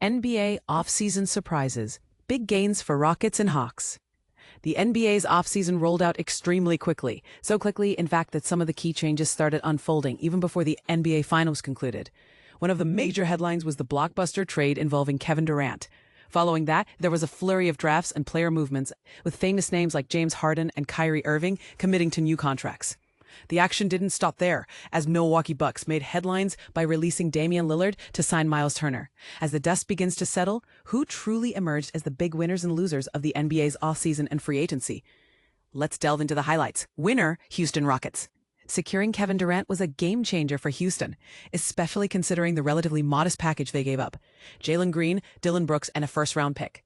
NBA offseason surprises, big gains for Rockets and Hawks. The NBA's offseason rolled out extremely quickly, so quickly, in fact, that some of the key changes started unfolding even before the NBA Finals concluded. One of the major headlines was the blockbuster trade involving Kevin Durant. Following that, there was a flurry of drafts and player movements, with famous names like James Harden and Kyrie Irving committing to new contracts. The action didn't stop there, as Milwaukee Bucks made headlines by releasing Damian Lillard to sign Miles Turner. As the dust begins to settle, who truly emerged as the big winners and losers of the NBA's offseason and free agency? Let's delve into the highlights. Winner, Houston Rockets. Securing Kevin Durant was a game changer for Houston, especially considering the relatively modest package they gave up: Jalen Green, Dillon Brooks, and a first-round pick.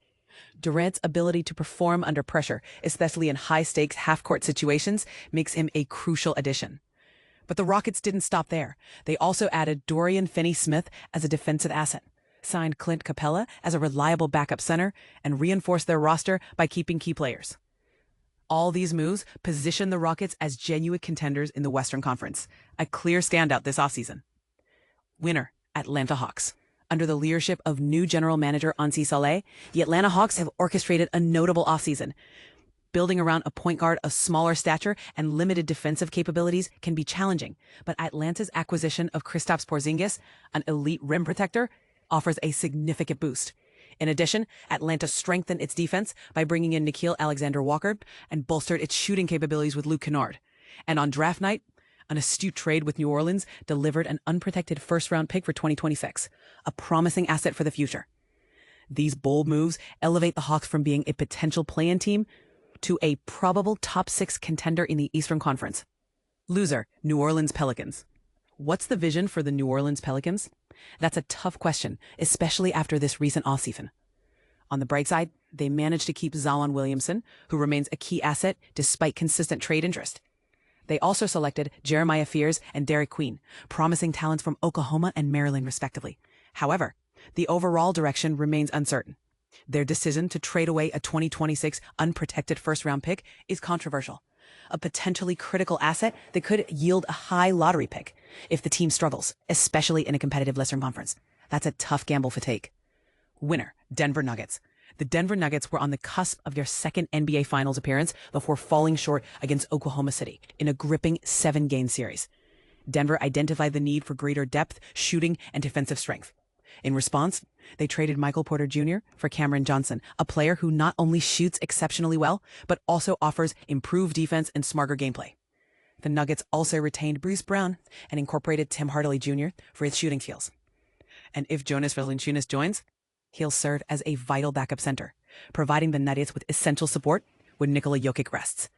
Durant's ability to perform under pressure, especially in high-stakes half-court situations, makes him a crucial addition. But the Rockets didn't stop there. They also added Dorian Finney-Smith as a defensive asset, signed Clint Capella as a reliable backup center, and reinforced their roster by keeping key players. All these moves position the Rockets as genuine contenders in the Western Conference, a clear standout this offseason. Winner, Atlanta Hawks. Under the leadership of new general manager Ansi Saleh, the Atlanta Hawks have orchestrated a notable offseason. Building around a point guard of smaller stature and limited defensive capabilities can be challenging, but Atlanta's acquisition of Kristaps Porzingis, an elite rim protector, offers a significant boost. In addition, Atlanta strengthened its defense by bringing in Nickeil Alexander-Walker and bolstered its shooting capabilities with Luke Kennard. And on draft night, an astute trade with New Orleans delivered an unprotected first-round pick for 2026, a promising asset for the future. These bold moves elevate the Hawks from being a potential play-in team to a probable top 6 contender in the Eastern Conference. Loser, New Orleans Pelicans. What's the vision for the New Orleans Pelicans? That's a tough question, especially after this recent offseason. On the bright side, they managed to keep Zion Williamson, who remains a key asset despite consistent trade interest. They also selected Jeremiah Fears and Derek Queen, promising talents from Oklahoma and Maryland respectively. However, the overall direction remains uncertain. Their decision to trade away a 2026 unprotected first-round pick is controversial, a potentially critical asset that could yield a high lottery pick if the team struggles, especially in a competitive Western Conference. That's a tough gamble to take. Winner, Denver Nuggets. The Denver Nuggets were on the cusp of their second NBA Finals appearance before falling short against Oklahoma City in a gripping 7-game series. Denver identified the need for greater depth, shooting, and defensive strength. In response, they traded Michael Porter Jr. for Cameron Johnson, a player who not only shoots exceptionally well, but also offers improved defense and smarter gameplay. The Nuggets also retained Bruce Brown and incorporated Tim Hardaway Jr. for his shooting skills. And if Jonas Valanciunas joins, he'll serve as a vital backup center, providing the Nuggets with essential support when Nikola Jokic rests.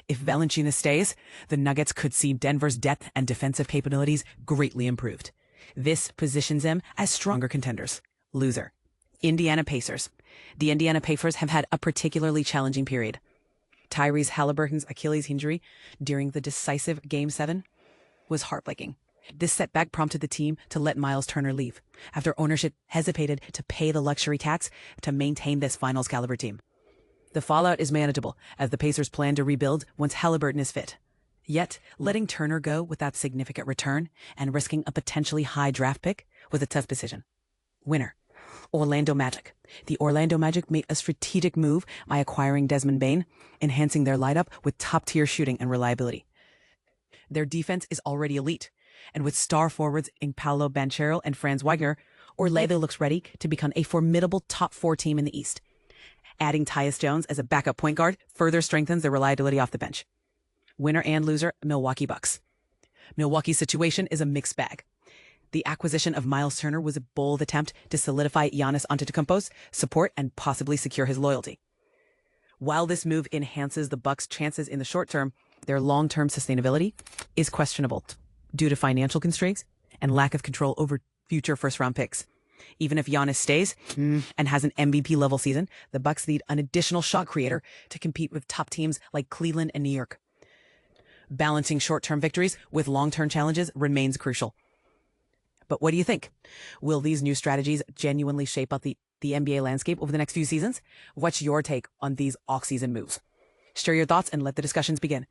If Valanciunas stays, the Nuggets could see Denver's depth and defensive capabilities greatly improved. This positions them as stronger contenders. Loser, Indiana Pacers. The Indiana Pacers have had a particularly challenging period. Tyrese Halliburton's Achilles injury during the decisive Game 7 was heartbreaking. This setback prompted the team to let Miles Turner leave, after ownership hesitated to pay the luxury tax to maintain this finals caliber team. The fallout is manageable, as the Pacers plan to rebuild once Halliburton is fit. Yet, letting Turner go without significant return and risking a potentially high draft pick was a tough decision. Winner, Orlando Magic. The Orlando Magic made a strategic move by acquiring Desmond Bane, enhancing their lineup with top-tier shooting and reliability. Their defense is already elite, and with star forwards in Paolo Banchero and Franz Wagner, Orlando looks ready to become a formidable top 4 team in the East. Adding Tyus Jones as a backup point guard further strengthens their reliability off the bench. Winner and loser, Milwaukee Bucks. Milwaukee's situation is a mixed bag. The acquisition of Miles Turner was a bold attempt to solidify Giannis Antetokounmpo's support and possibly secure his loyalty. While this move enhances the Bucks' chances in the short term, their long-term sustainability is questionable due to financial constraints and lack of control over future first-round picks. Even if Giannis stays and has an MVP-level season, the Bucks need an additional shot creator to compete with top teams like Cleveland and New York. Balancing short-term victories with long-term challenges remains crucial. But what do you think? Will these new strategies genuinely shape up the NBA landscape over the next few seasons? What's your take on these off-season moves? Share your thoughts and let the discussions begin.